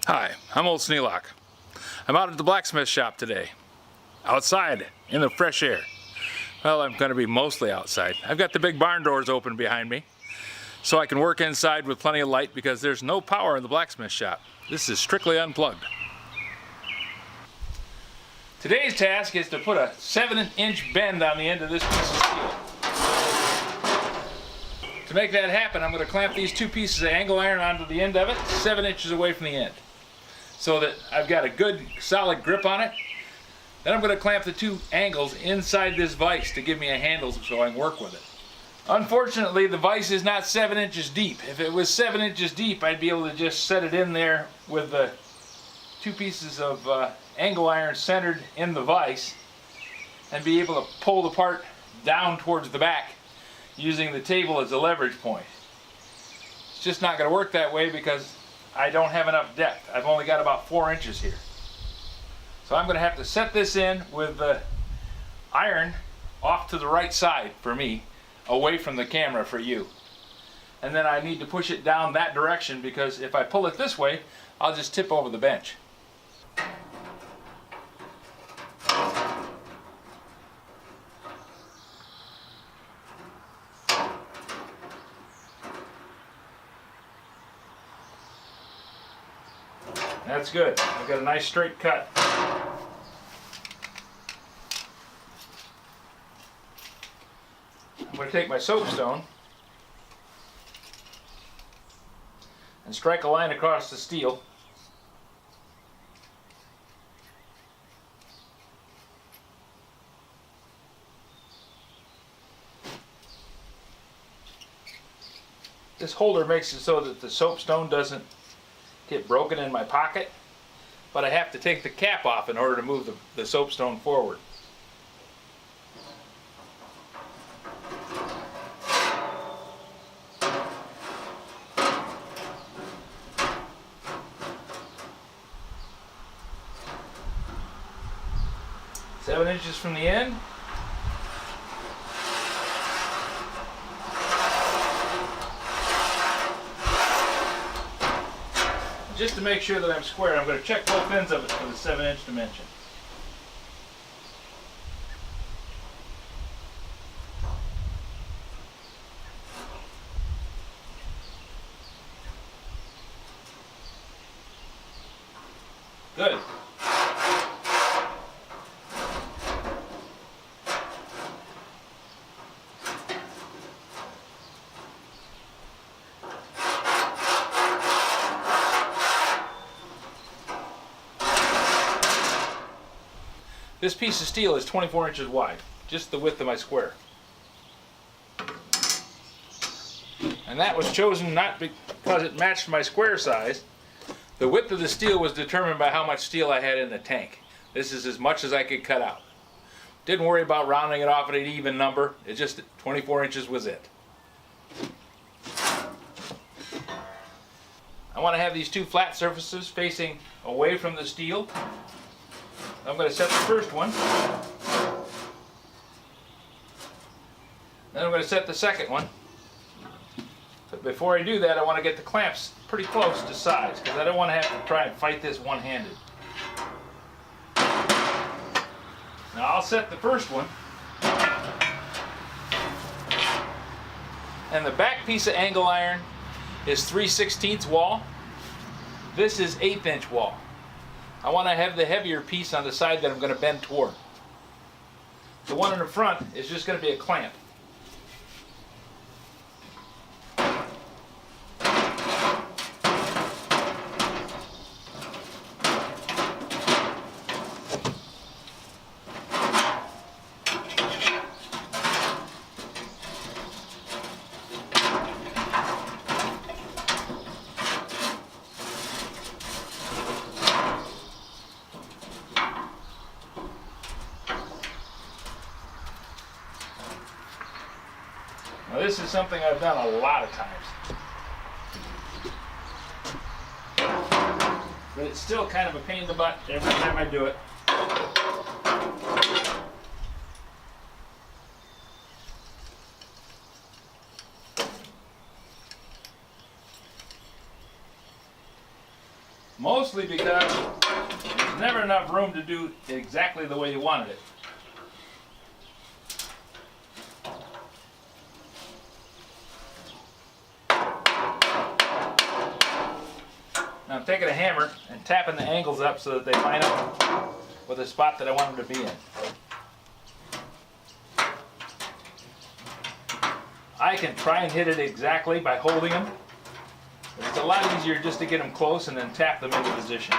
Hi, I'm old Sneelock. I'm out at the blacksmith shop today. Outside, in the fresh air. Well, I'm going to be mostly outside. I've got the big barn doors open behind me, so I can work inside with plenty of light because there's no power in the blacksmith shop. This is strictly unplugged. Today's task is to put a 7-inch bend on the end of this piece of steel. To make that happen, I'm going to clamp these two pieces of angle iron onto the end of it, 7 inches away from the end, so that I've got a good solid grip on it. Then I'm going to clamp the two angles inside this vise to give me a handle so I can work with it. Unfortunately, the vise is not 7 inches deep. If it was 7 inches deep, I'd be able to just set it in there with the two pieces of angle iron centered in the vise and be able to pull the part down towards the back using the table as a leverage point. It's just not going to work that way because I don't have enough depth. I've only got about 4 inches here. So I'm going to have to set this in with the iron off to the right side for me, away from the camera for you. And then I need to push it down that direction because if I pull it this way, I'll just tip over the bench. That's good. I've got a nice straight cut. I'm going to take my soapstone and strike a line across the steel. This holder makes it so that the soapstone doesn't get broken in my pocket, but I have to take the cap off in order to move the soapstone forward. Seven inches from the end. Just to make sure that I'm square, I'm going to check both ends of it for the 7-inch dimension. Good. This piece of steel is 24 inches wide, just the width of my square. And that was chosen not because it matched my square size. The width of the steel was determined by how much steel I had in the tank. This is as much as I could cut out. Didn't worry about rounding it off at an even number. It just 24 inches was it. I want to have these two flat surfaces facing away from the steel. I'm going to set the first one. Then I'm going to set the second one. But before I do that, I want to get the clamps pretty close to size because I don't want to have to try and fight this one-handed. Now I'll set the first one. And the back piece of angle iron is 3/16 wall. This is 1/8 wall. I want to have the heavier piece on the side that I'm going to bend toward. The one in the front is just going to be a clamp. Now this is something I've done a lot of times. But it's still kind of a pain in the butt every time I do it. Mostly because there's never enough room to do it exactly the way you wanted it. Now I'm taking a hammer and tapping the angles up so that they line up with the spot that I want them to be in. I can try and hit it exactly by holding them, but it's a lot easier just to get them close and then tap them into position.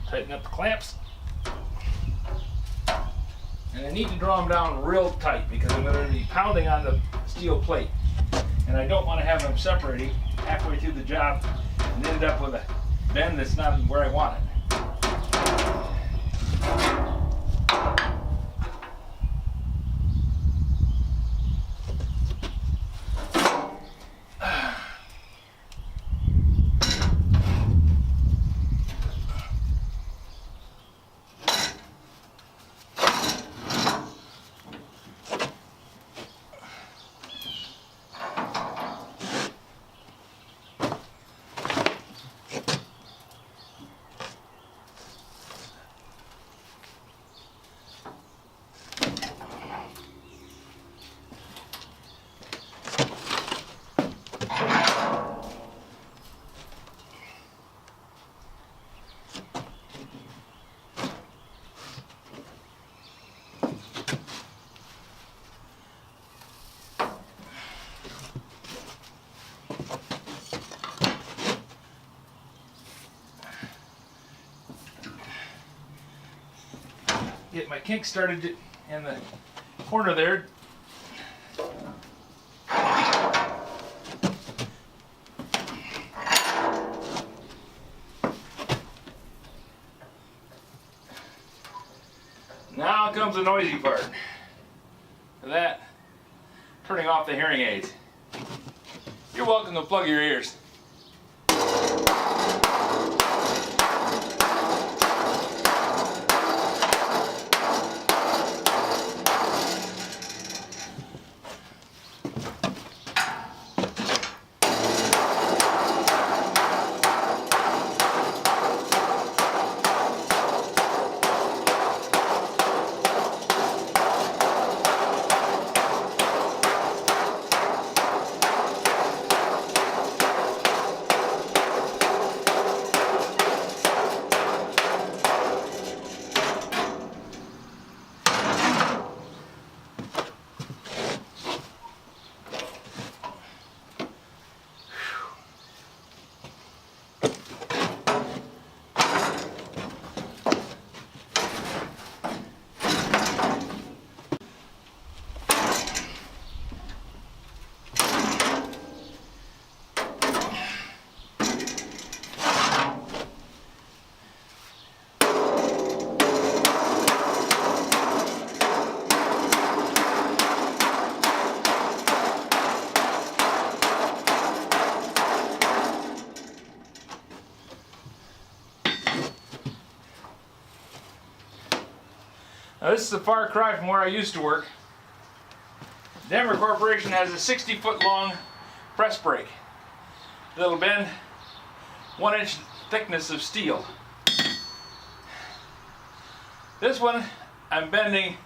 Tighten up the clamps. And I need to draw them down real tight because I'm going to be pounding on the steel plate. And I don't want to have them separating halfway through the job and end up with a bend that's not where I want it. Get my kink started in the corner there. Now comes the noisy part. For that, turning off the hearing aids. You're welcome to plug your ears. Now this is a far cry from where I used to work. Denver Corporation has a 60-foot long press brake that'll bend 1 inch thickness of steel. This one I'm bending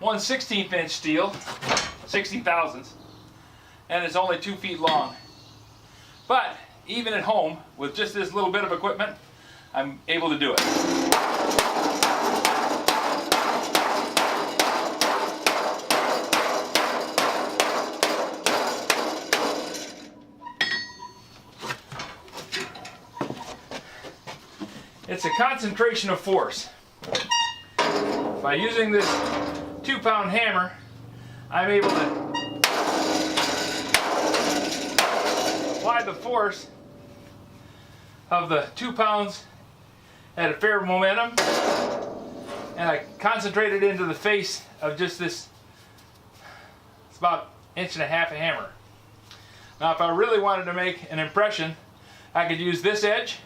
1/16 inch steel, 60 thousandths, and it's only 2 feet long. But even at home, with just this little bit of equipment, I'm able to do it. It's a concentration of force. By using this 2-pound hammer, I'm able to apply the force of the 2 pounds at a fair momentum, and I concentrate it into the face of just this, it's about 1.5 inch hammer. Now if I really wanted to make an impression, I could use this edge,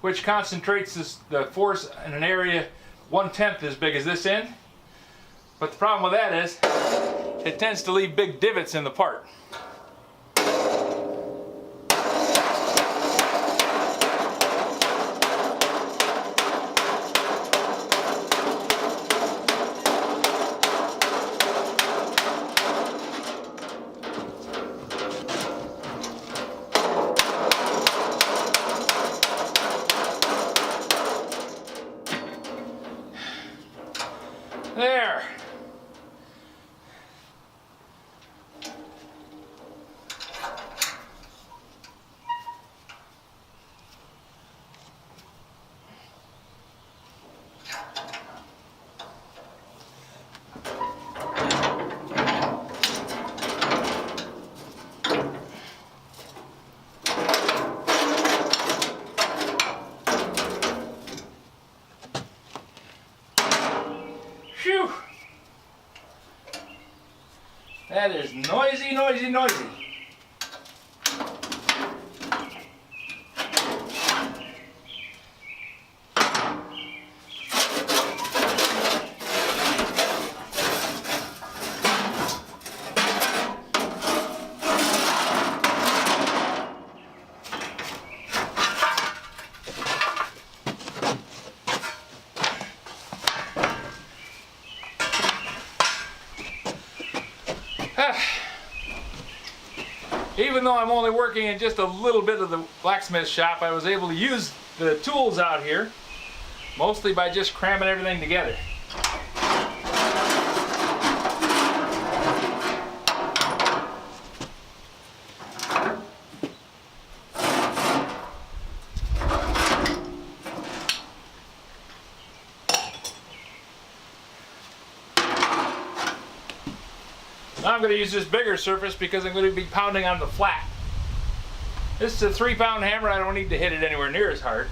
which concentrates the force in an area 1/10 as big as this end. But the problem with that is it tends to leave big divots in the part. There. Phew. That is noisy, noisy, noisy. Even though I'm only working in just a little bit of the blacksmith shop, I was able to use the tools out here mostly by just cramming everything together. Now I'm going to use this bigger surface because I'm going to be pounding on the flat. This is a 3-pound hammer. I don't need to hit it anywhere near as hard.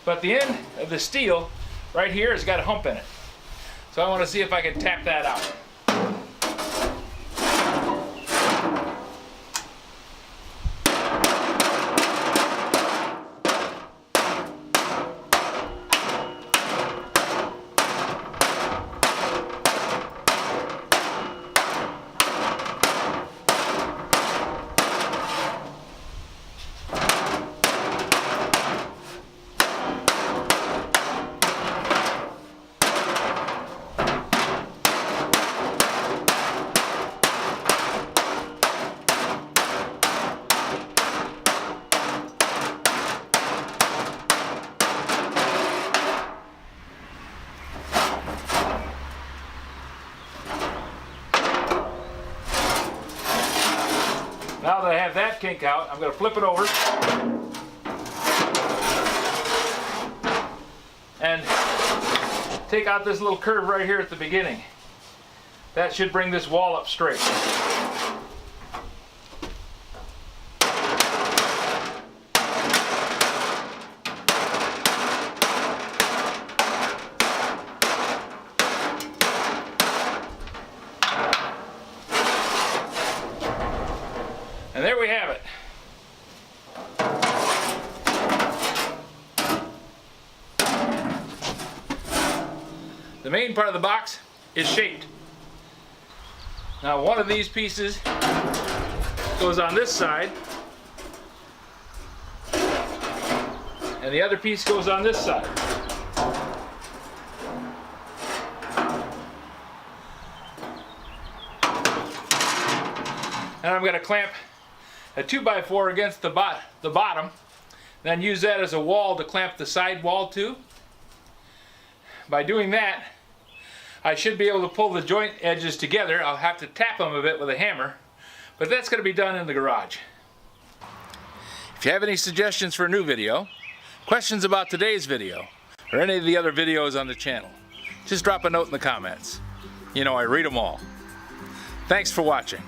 But the end of the steel right here has got a hump in it. So I want to see if I can tap that out. Now that I have that kink out, I'm going to flip it over and take out this little curve right here at the beginning. That should bring this wall up straight. And there we have it. The main part of the box is shaped. Now one of these pieces goes on this side, and the other piece goes on this side. And I'm going to clamp a 2x4 against the bottom, then use that as a wall to clamp the side wall to. By doing that, I should be able to pull the joint edges together. I'll have to tap them a bit with a hammer, but that's going to be done in the garage. If you have any suggestions for a new video, questions about today's video, or any of the other videos on the channel, just drop a note in the comments. You know, I read them all. Thanks for watching.